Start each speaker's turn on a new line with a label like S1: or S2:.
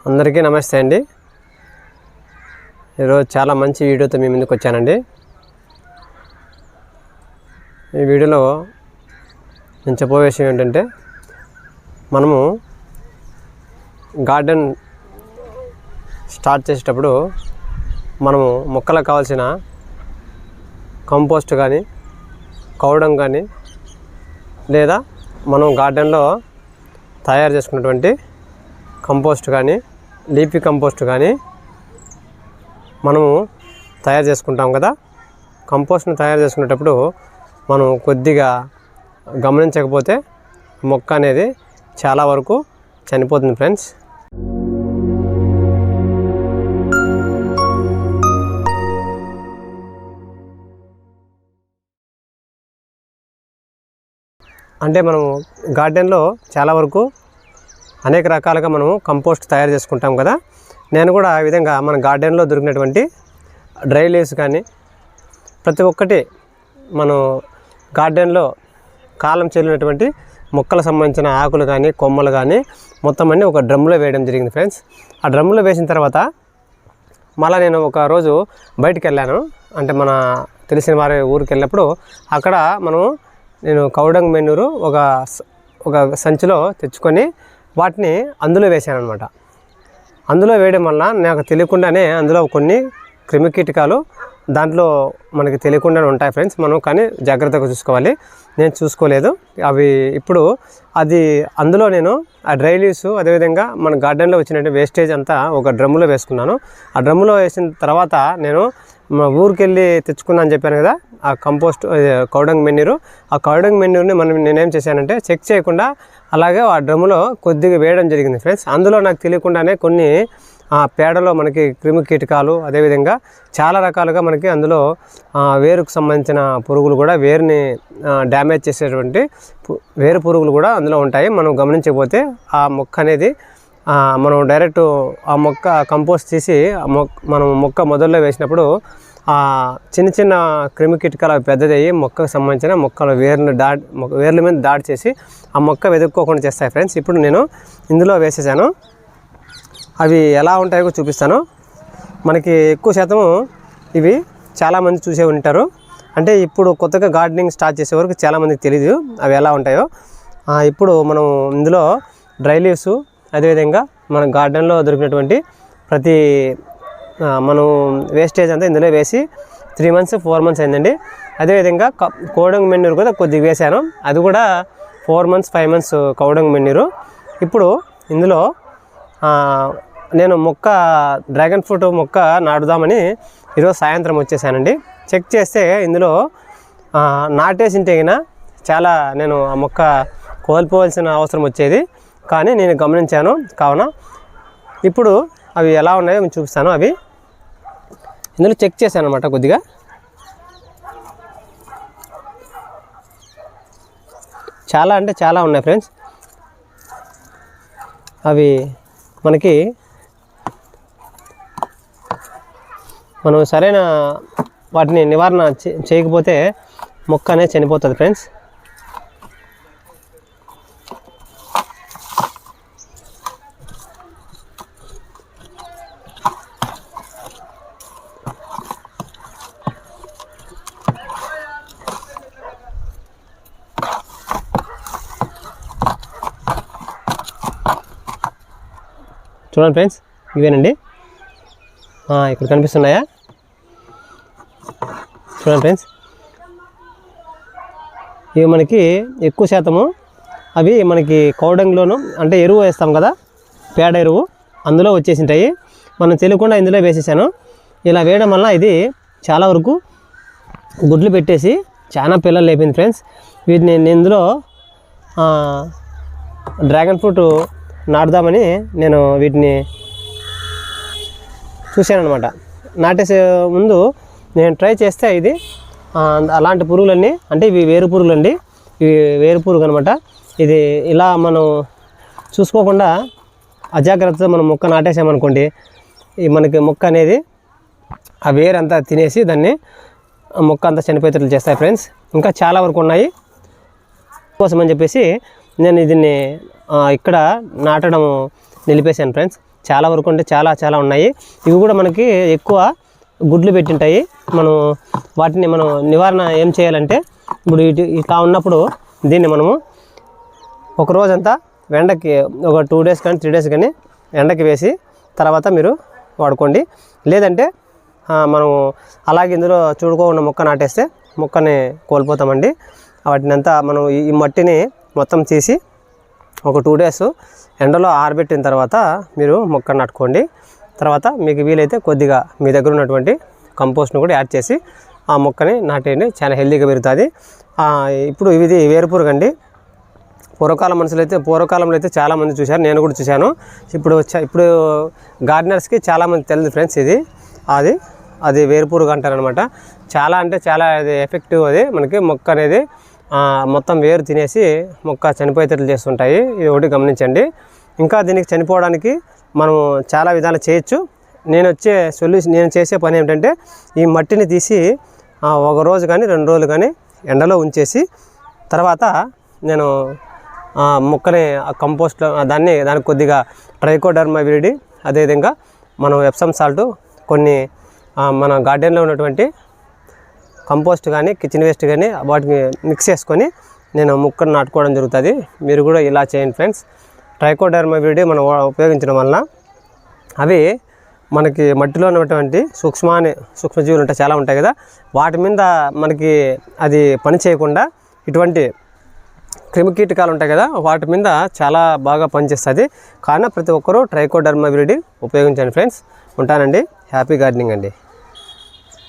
S1: అందరికీ నమస్తే అండి. ఈరోజు చాలా మంచి వీడియోతో మీ ముందుకు వచ్చానండి. ఈ వీడియోలో నేను చెప్పే విషయం ఏంటంటే, మనము గార్డెన్ స్టార్ట్ చేసేటప్పుడు మనము మొక్కలకు కావాల్సిన కంపోస్ట్ కానీ కౌడం కానీ లేదా మనం గార్డెన్లో తయారు చేసుకున్నటువంటి కంపోస్ట్ కానీ లీఫీ కంపోస్ట్ కానీ మనము తయారు చేసుకుంటాం కదా. కంపోస్ట్ని తయారు చేసుకునేటప్పుడు మనం కొద్దిగా గమనించకపోతే మొక్క అనేది చాలా వరకు చనిపోతుంది ఫ్రెండ్స్. అంటే మనము గార్డెన్లో చాలా వరకు అనేక రకాలుగా మనము కంపోస్ట్ తయారు చేసుకుంటాం కదా. నేను కూడా ఆ విధంగా మన గార్డెన్లో దొరికినటువంటి డ్రై లీవ్స్ కానీ ప్రతి ఒక్కటి మనం గార్డెన్లో కాలం చెల్లినటువంటి మొక్కలకు సంబంధించిన ఆకులు కానీ కొమ్మలు కానీ మొత్తం అన్నీ ఒక డ్రమ్లో వేయడం జరిగింది ఫ్రెండ్స్. ఆ డ్రమ్లో వేసిన తర్వాత మళ్ళీ నేను ఒక రోజు బయటికి వెళ్ళాను. అంటే మన తెలిసిన వారి ఊరికి వెళ్ళినప్పుడు అక్కడ నేను కౌడంగ్ మెన్యూరు ఒక సంచిలో తెచ్చుకొని వాటిని అందులో వేసాను అనమాట. అందులో వేయడం వల్ల నాకు తెలియకుండానే అందులో కొన్ని క్రిమికీటకాలు దాంట్లో మనకి తెలియకుండానే ఉంటాయి ఫ్రెండ్స్. మనం కానీ జాగ్రత్తగా చూసుకోవాలి. నేను చూసుకోలేదు అవి. ఇప్పుడు అది అందులో నేను ఆ డ్రై లీవ్స్ అదేవిధంగా మన గార్డెన్లో వచ్చినటువంటి వేస్టేజ్ అంతా ఒక డ్రమ్ములో వేసుకున్నాను. ఆ డ్రమ్ములో వేసిన తర్వాత నేను మా ఊరికి వెళ్ళి తెచ్చుకున్నాను చెప్పాను కదా, ఆ కంపోస్ట్ కౌడంగ్ మెన్యూరు. ఆ కౌడంగ్ మెన్యూర్ని నేనేం చేశానంటే చెక్ చేయకుండా అలాగే ఆ డ్రమ్ములో కొద్దిగా వేయడం జరిగింది ఫ్రెండ్స్. అందులో నాకు తెలియకుండానే కొన్ని ఆ పేడలో మనకి క్రిమి కీటకాలు అదేవిధంగా చాలా రకాలుగా మనకి అందులో వేరుకు సంబంధించిన పురుగులు కూడా వేరుని డ్యామేజ్ చేసేటువంటి వేరు పురుగులు కూడా అందులో ఉంటాయి. మనం గమనించకపోతే ఆ మొక్క అనేది మనం డైరెక్ట్ ఆ మొక్క కంపోస్ట్ తీసి మనం మొక్క మొదల్లో వేసినప్పుడు చిన్న చిన్న క్రిమి కీటకాలు పెద్దదయ్యి మొక్కకు సంబంధించిన మొక్కల వేర్ల మీద దాడి చేసి ఆ మొక్క వెతుక్కోకుండా చేస్తాయి ఫ్రెండ్స్. ఇప్పుడు నేను ఇందులో వేసేసాను. అవి ఎలా ఉంటాయో చూపిస్తాను. మనకి ఎక్కువ శాతం ఇవి చాలామంది చూసే ఉంటారు. అంటే ఇప్పుడు కొత్తగా గార్డెనింగ్ స్టార్ట్ చేసే వరకు చాలామందికి తెలియదు అవి ఎలా ఉంటాయో. ఇప్పుడు మనం ఇందులో డ్రై లీవ్స్ అదేవిధంగా మన గార్డెన్లో దొరికినటువంటి ప్రతి మనం వేస్టేజ్ అంతా ఇందులో వేసి 3 months 4 months అయిందండి. అదేవిధంగా కౌడంగ్ మెన్యూర్ కూడా కొద్దిగా వేసాను. అది కూడా 4 months 5 months కౌడంగ్ మెన్యూరు. ఇప్పుడు ఇందులో నేను డ్రాగన్ ఫ్రూట్ మొక్క నాటుదామని ఈరోజు సాయంత్రం వచ్చేసానండి. చెక్ చేస్తే ఇందులో నాటేసింటే చాలా నేను ఆ మొక్క కోల్పోవాల్సిన అవసరం వచ్చేది, కానీ నేను గమనించాను. కావున ఇప్పుడు అవి ఎలా ఉన్నాయో నేను చూపిస్తాను. అవి ఇందులో చెక్ చేశాను అనమాట. కొద్దిగా చాలా అంటే చాలా ఉన్నాయి ఫ్రెండ్స్. అవి మనకి మనం సరైన వాటిని నివారణ చేయకపోతే మొక్క అనేది చనిపోతుంది ఫ్రెండ్స్. చూడండి ఫ్రెండ్స్, ఇవేనండి. ఇక్కడ కనిపిస్తున్నాయా? చూడండి ఫ్రెండ్స్, ఇవి మనకి ఎక్కువ శాతము అవి మనకి కౌడంగ్లోను అంటే ఎరువు వేస్తాం కదా, పేడ ఎరువు, అందులో వచ్చేసింటాయి. మనం తెలియకుండా ఇందులో వేసేసాను. ఇలా వేయడం వల్ల ఇది చాలా వరకు గుడ్లు పెట్టేసి చాలా పిల్లలు లేపింది ఫ్రెండ్స్. వీటిని నేను ఇందులో డ్రాగన్ ఫ్రూట్ నాటుదామని నేను వీటిని చూశాను అనమాట. నాటేసే ముందు నేను ట్రై చేస్తే ఇది అలాంటి పురుగులన్నీ, అంటే ఇవి వేరు పురుగులు అండి. ఇవి వేరు పురుగు అనమాట. ఇది ఇలా మనం చూసుకోకుండా అజాగ్రత్తగా మనం మొక్క నాటేసామనుకోండి, మనకి మొక్క అనేది ఆ వేరంతా తినేసి దాన్ని మొక్క అంతా చనిపోయేటట్లు చేస్తాయి ఫ్రెండ్స్. ఇంకా చాలా వరకు ఉన్నాయి. కోసం అని చెప్పేసి నేను దీన్ని ఇక్కడ నాటడం నిలిపేశాను ఫ్రెండ్స్. చాలా వరకు అంటే చాలా ఉన్నాయి. ఇవి కూడా మనకి ఎక్కువ గుడ్లు పెట్టింటాయి. మనం వాటిని మనం నివారణ ఏం చేయాలంటే, ఇప్పుడు ఇట్లా ఉన్నప్పుడు దీన్ని మనము ఒక రోజంతా ఎండకి ఒక 2 డేస్ కానీ 3 డేస్ కానీ ఎండకి వేసి తర్వాత మీరు వాడుకోండి. లేదంటే మనం అలాగే ఇందులో చూడుకోకుండా మొక్క నాటేస్తే మొక్కని కోల్పోతామండి. వాటిని అంతా మనం ఈ మట్టిని మొత్తం తీసి ఒక 2 డేస్ ఎండలో ఆరబెట్టిన తర్వాత మీరు మొక్క నాటుకోండి. తర్వాత మీకు వీలైతే కొద్దిగా మీ దగ్గర ఉన్నటువంటి కంపోస్ట్ను కూడా యాడ్ చేసి ఆ మొక్కని నాటేయండి. చాలా హెల్తీగా పెరుగుతుంది. ఇప్పుడు ఇది వేరుపురుగు అండి. పూర్వకాలంలో అయితే చాలామంది చూశారు, నేను కూడా చూశాను. ఇప్పుడు గార్డెనర్స్కి చాలామంది తెలియదు ఫ్రెండ్స్. అది వేరుపురుగు అంటారనమాట. చాలా అంటే చాలా అది ఎఫెక్టివ్. అది మనకి మొక్క అనేది మొత్తం వేరు తినేసి మొక్క చనిపోయేటట్లు చేస్తుంటాయి. ఇది ఒకటి గమనించండి. ఇంకా దీనికి చనిపోవడానికి మనం చాలా విధాలు చేయొచ్చు. నేను చేసే పని ఏమిటంటే, ఈ మట్టిని తీసి ఒక రోజు కానీ 2 రోజులు కానీ ఎండలో ఉంచేసి తర్వాత నేను మొక్కని కంపోస్ట్ దానికి కొద్దిగా ట్రైకోడర్మా విరిడి, అదేవిధంగా మనం ఎప్సమ్ సాల్ట్, కొన్ని మన గార్డెన్లో ఉన్నటువంటి కంపోస్ట్ కానీ కిచెన్ వేస్ట్ కానీ వాటిని మిక్స్ చేసుకొని నేను మొక్కను నాటుకోవడం జరుగుతుంది. మీరు కూడా ఇలా చేయండి ఫ్రెండ్స్. ట్రైకోడర్మా విరిడి మనం ఉపయోగించడం వలన అవి మనకి మట్టిలో ఉన్నటువంటి సూక్ష్మజీవులు ఉంటాయి, చాలా ఉంటాయి కదా, వాటి మీద మనకి అది పని చేయకుండా ఇటువంటి క్రిమికీటకాలు ఉంటాయి కదా, వాటి మీద చాలా బాగా పనిచేస్తుంది. కానీ ప్రతి ఒక్కరూ ట్రైకోడర్మా విరిడి ఉపయోగించండి ఫ్రెండ్స్. ఉంటానండి. హ్యాపీ గార్డెనింగ్ అండి.